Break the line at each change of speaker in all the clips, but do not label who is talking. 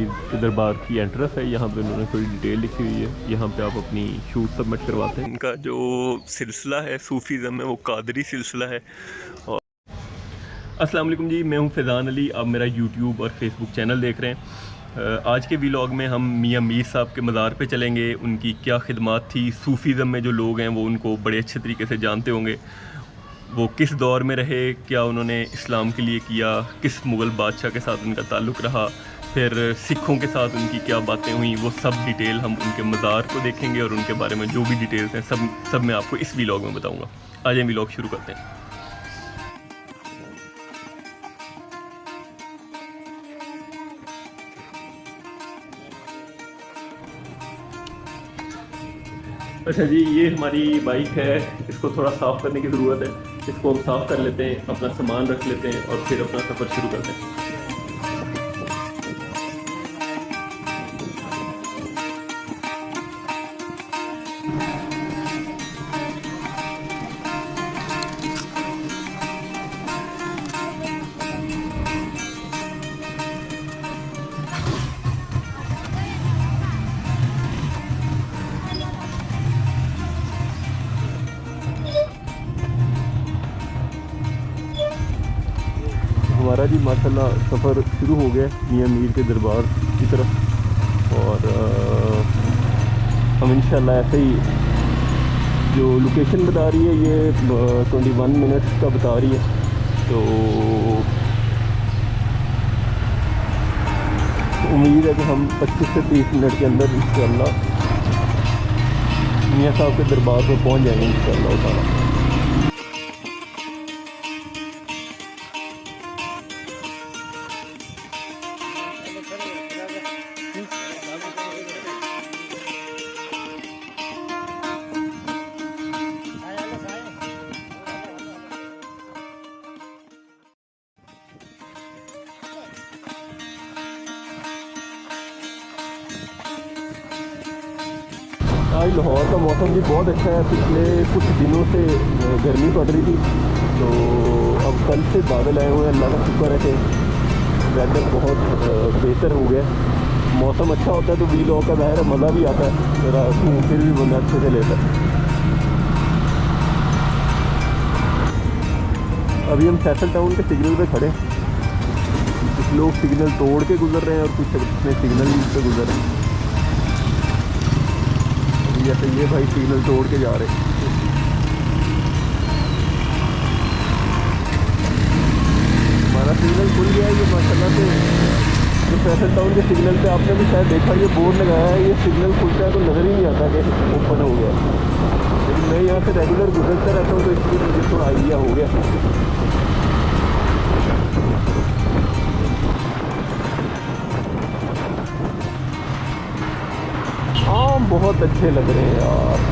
मीर के दरबार की एंट्रेंस है। यहाँ पे उन्होंने थोड़ी डिटेल लिखी हुई है। यहाँ पे आप अपनी शूट सबमिट करवाते हैं। इनका जो सिलसिला है सूफीज़म में वो कादरी सिलसिला है। और अस्सलाम वालेकुम जी, मैं हूँ फैज़ान अली। आप मेरा यूट्यूब और फेसबुक चैनल देख रहे हैं। आज के व्लॉग में हम मियाँ मीर साहब के मज़ार पे चलेंगे। उनकी क्या खिदमत थी, सूफीज़म में जो लोग हैं वो उनको बड़े अच्छे तरीके से जानते होंगे। वो किस दौर में रहे, क्या उन्होंने इस्लाम के लिए किया, किस मुग़ल बादशाह के साथ उनका ताल्लुक़ रहा, फिर सिखों के साथ उनकी क्या बातें हुई, वो सब डिटेल हम उनके मज़ार को देखेंगे और उनके बारे में जो भी डिटेल्स हैं सब मैं आपको इस व्लॉग में बताऊँगा। आज हम व्लॉग शुरू करते हैं। अच्छा जी, ये हमारी बाइक है, इसको थोड़ा साफ़ करने की ज़रूरत है। इसको हम साफ़ कर लेते हैं, अपना सामान रख लेते हैं और फिर अपना सफ़र शुरू करते हैं। हमारा जी माशाल्लाह सफ़र शुरू हो गया मियाँ मीर के दरबार की तरफ। और हम इंशाल्लाह ऐसे ही, जो लोकेशन बता रही है ये 21 मिनट्स का बता रही है। तो उम्मीद है कि हम 25 से 30 मिनट के अंदर इंशाल्लाह मियाँ साहब के दरबार पर पहुँच जाएंगे इंशाल्लाह ताला। आज लाहौर का मौसम भी बहुत अच्छा है। पिछले कुछ दिनों से गर्मी पड़ रही थी, तो अब कल से बादल आए हुए हैं। अल्लाह का शुक्र है कि वेदर बहुत बेहतर हो गया। मौसम अच्छा होता है तो व्लॉग का ज़ाहिर मज़ा भी आता है, मेरा घूम फिर भी बंदा अच्छे से लेता है। अभी हम फैसल टाउन के सिग्नल पे खड़े हैं। कुछ लोग सिग्नल तोड़ के गुजर रहे हैं और कुछ अपने सिग्नल पे गुजर रहे हैं। जैसे ये भाई सिग्नल तोड़ के जा रहे हैं। हमारा सिग्नल खुल गया है ये माशाल्लाह से। जो फैसल टाउन के सिग्नल पे आपने भी शायद देखा, ये बोर्ड लगाया है, ये सिग्नल खुलता है तो नज़र ही नहीं आता कि ओपन हो गया। लेकिन मैं यहाँ से रेगुलर गुजरता रहता हूँ तो इसलिए मुझे थोड़ा आइडिया हो गया। आम बहुत अच्छे लग रहे हैं यार।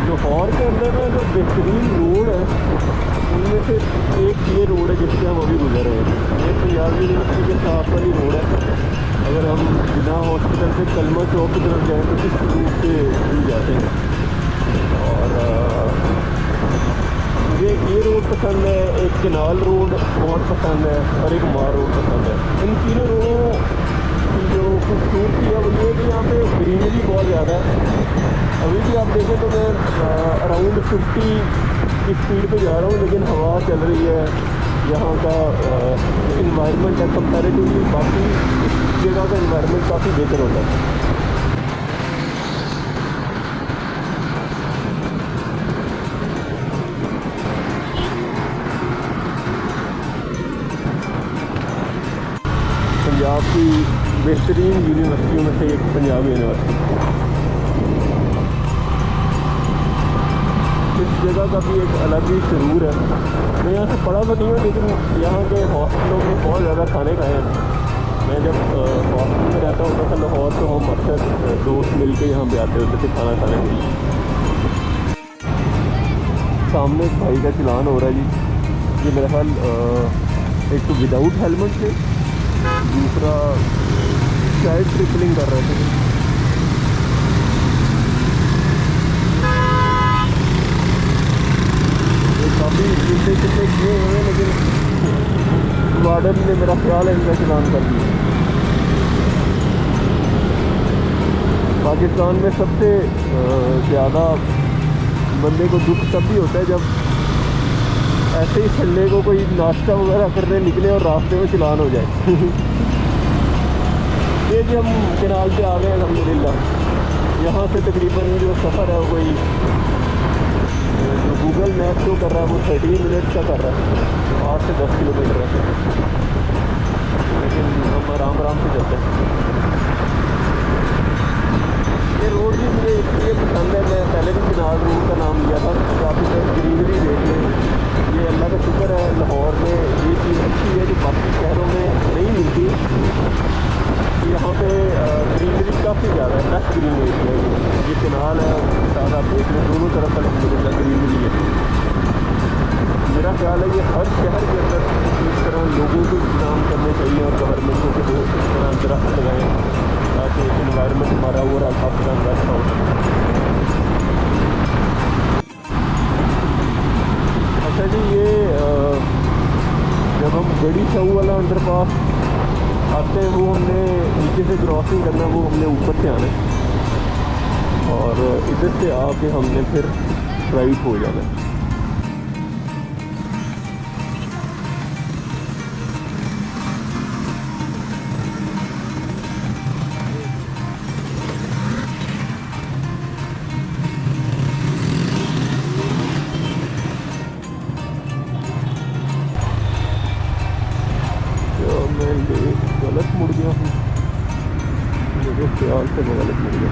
लाहौर के अंदर में जो बेहतरीन रोड है उनमें से एक ये रोड है जिससे हम अभी गुजर रहे हैं। ये पंजाब यूनिवर्सिटी के साथ वाली रोड है। अगर हम बिना हॉस्पिटल से कलमा चौक की तरफ जाएँ तो किस रूट से भी जाते हैं। और ये रोड पसंद है, एक केनाल रोड बहुत पसंद है और एक मार रोड पसंद है। इन तीनों रोडों की जो खूबसूरती है वो ये कि यहाँ पे ग्रीनरी बहुत ज़्यादा है। अभी भी आप देखें तो मैं अराउंड 50 की स्पीड पे जा रहा हूँ, लेकिन हवा चल रही है। यहाँ का इन्वायरमेंट है कंपैरेटिवली बाकी जगह का इन्वायरमेंट काफ़ी बेहतर होता है। पंजाब की बेहतरीन यूनिवर्सिटियों में से एक पंजाब यूनिवर्सिटी। इस जगह का भी एक अलग ही शरूर है। मैं यहाँ से पढ़ा तो नहीं हूँ, लेकिन यहाँ के हॉस्टलों में बहुत ज़्यादा खाने खाए हैं। मैं जब हॉस्टल में रहता होता था लाहौर, तो हम अक्सर दोस्त मिल के यहाँ पे आते होते थे खाना खाने के लिए। सामने एक भाई का चलान हो रहा है जी। ये मेरा ख्याल एक तो विदाउट हेलमेट थे, दूसरा शायद ट्रिपलिंग कर रहे थे। ने मेरा ख्याल है इनका चलान कर दिया। पाकिस्तान में सबसे ज़्यादा बंदे को दुख तब भी होता है जब ऐसे ही संडे को कोई नाश्ता वगैरह करने निकले और रास्ते में चलान हो जाए। ये जी हम कैनाल पे आ गए अल्हम्दुलिल्लाह। यहाँ से तकरीबन जो सफ़र है वो कोई जो गूगल मैप शो कर रहा है वो 13 मिनट का कर रहा है, 8 से 10 किलोमीटर है, लेकिन हम आराम आराम से चलते हैं। ये रोड भी मुझे इसलिए पसंद है, मैं पहले भी कैनाल रोड का नाम लिया था, काफ़ी सारी ग्रीनरी देख लें। ये अल्लाह का शुक्र है लाहौर में ये चीज़ अच्छी है जो बाकी शहरों में नहीं मिलती। यहाँ पे ग्रीनरी काफ़ी ज़्यादा है, लश ग्रीन एरिया है। ये कैनाल है, साथ आप देख लें दोनों तरफ अल्हम्दुलिल्लाह ग्रीनरी है। मेरा ख्याल है ये हर शहर के अंदर इस तरह लोगों को इंतजाम करने चाहिए और गवर्नमेंट को कि वो इस तरह दरख्त लगाएँ ताकि इन्वायरमेंट हमारा ओवरऑल काफ़ी अच्छा हो। अच्छा जी, ये जब हम गड़ी छाऊ वाला अंडरपास आते हैं वो हमने नीचे से क्रॉसिंग करना, वो हमने ऊपर से आना है और इधर से आके हमने फिर राइट हो जाना है। गलत मुड़ गया हूँ, मेरे ख्याल से मैं गलत मुड़ गया।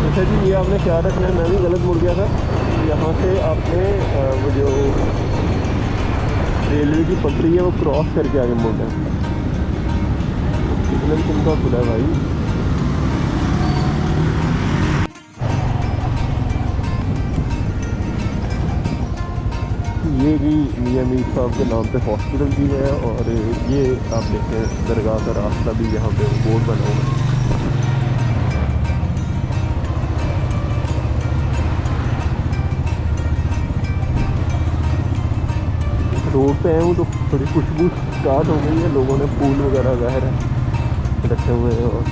अच्छा जी, ये आपने ख्याल रखना है, मैं भी गलत मुड़ गया था। यहाँ से आपने वो जो रेलवे की पटरी है वो क्रॉस करके आगे मुड़ना है। सिग्नल किनका खुला है भाई? ये भी मियां मीर साहब के नाम पे हॉस्पिटल भी है और ये आप देखें दरगाह का रास्ता भी यहाँ पे बोर्ड बना हुआ है। रोड पे आए हूँ तो थोड़ी खुशबू स्टार्ट हो गई है, लोगों ने फूल वगैरह ज़ाहिर है रखे हुए हैं। और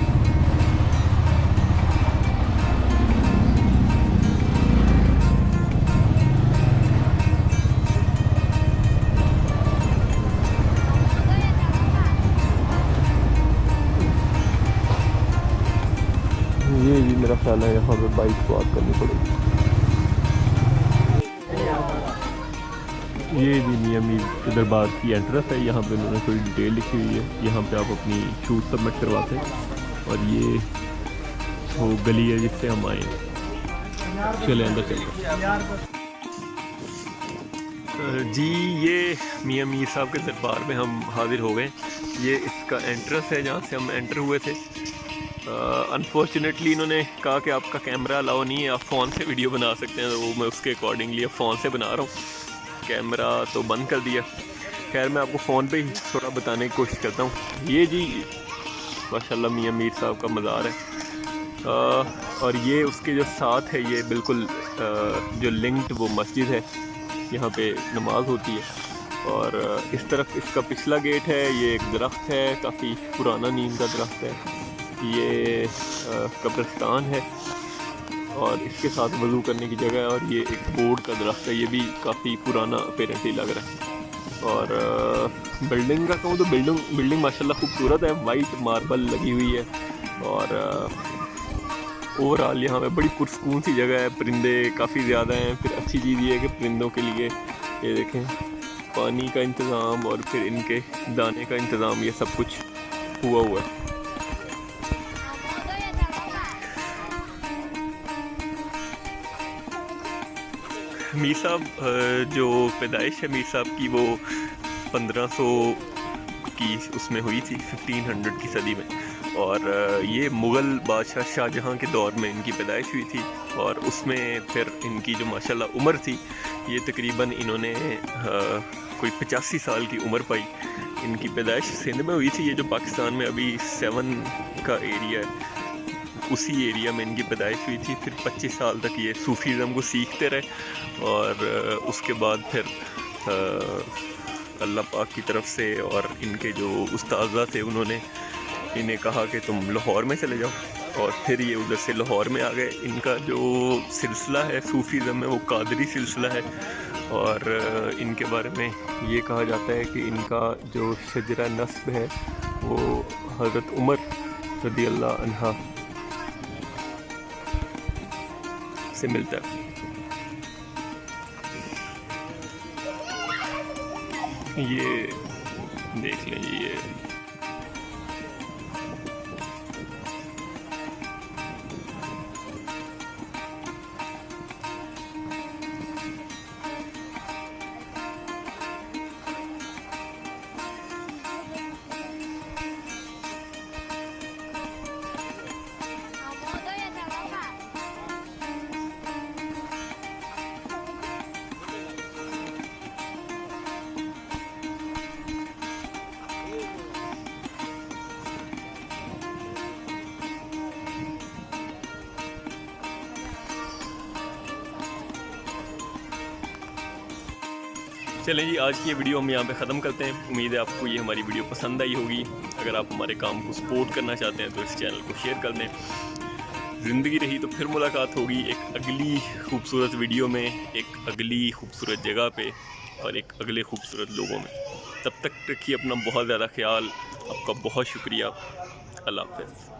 ये भी मेरा ख्याल है यहाँ पे बाइक पार्क करनी पड़ेगी। ये जी मियां मीर दरबार की एंट्रेंस है, यहाँ पे उन्होंने थोड़ी डिटेल लिखी हुई है। यहाँ पे आप अपनी शूट सबमिट करवाते हैं और ये वो गली है जिससे हम आए। चले अंदर चलते जी। ये मियां मीर साहब के दरबार में हम हाजिर हो गए। ये इसका एंट्रेंस है जहाँ से हम एंटर हुए थे। अनफॉर्चुनेटली इन्होंने कहा कि आपका कैमरा अलाउ नहीं है, आप फ़ोन से वीडियो बना सकते हैं, तो वो मैं उसके अकॉर्डिंगली फ़ोन से बना रहा हूँ। कैमरा तो बंद कर दिया। खैर मैं आपको फ़ोन पे ही थोड़ा बताने की कोशिश करता हूँ। ये जी माशाल्लाह मियां मीर साहब का मज़ार है और ये उसके जो साथ है ये बिल्कुल जो लिंक्ड वो मस्जिद है, यहाँ पे नमाज होती है। और इस तरफ इसका पिछला गेट है, ये एक दरख्त है, काफ़ी पुराना नीम का दरख्त है। ये कब्रिस्तान है और इसके साथ वज़ू करने की जगह है। और ये एक बोर्ड का दरख्त है, ये भी काफ़ी पुराना अपेरेंटली लग रहा है। और बिल्डिंग का कहूँ तो बिल्डिंग माशाल्लाह खूबसूरत है, वाइट मार्बल लगी हुई है। और ओवरऑल यहाँ पे बड़ी पुरस्कून सी जगह है, परिंदे काफ़ी ज़्यादा हैं। फिर अच्छी चीज़ ये है कि परिंदों के लिए ये देखें पानी का इंतज़ाम और फिर इनके दाने का इंतज़ाम, ये सब कुछ हुआ है। मीर साहब जो पैदाइश है मीर साहब की वो 1500 की उसमें हुई थी, 1500 की सदी में। और ये मुग़ल बादशाह शाहजहाँ के दौर में इनकी पैदाइश हुई थी। और उसमें फिर इनकी जो माशाल्लाह उम्र थी, ये तकरीबन इन्होंने कोई 85 साल की उम्र पाई। इनकी पैदाइश सिंध में हुई थी, ये जो पाकिस्तान में अभी 7 का एरिया है उसी एरिया में इनकी पैदाइश हुई थी। फिर 25 साल तक ये सूफीज़म को सीखते रहे और उसके बाद फिर अल्लाह पाक की तरफ से और इनके जो उस्ताज़ा थे उन्होंने इन्हें कहा कि तुम लाहौर में चले जाओ और फिर ये उधर से लाहौर में आ गए। इनका जो सिलसिला है सूफीज़म में वो कादरी सिलसिला है और इनके बारे में ये कहा जाता है कि इनका जो शजरा नस्ब है वो हज़रत उमर रज़ी अल्लाह अन्हा से मिलता है। ये देख लें, ये चलें जी, आज की ये वीडियो हम यहाँ पे ख़त्म करते हैं। उम्मीद है आपको ये हमारी वीडियो पसंद आई होगी। अगर आप हमारे काम को सपोर्ट करना चाहते हैं तो इस चैनल को शेयर कर दें। ज़िंदगी रही तो फिर मुलाकात होगी एक अगली खूबसूरत वीडियो में, एक अगली खूबसूरत जगह पे और एक अगले खूबसूरत लोगों में। तब तक रखिए अपना बहुत ज़्यादा ख्याल। आपका बहुत शुक्रिया। अल्लाह हाफ़िज़।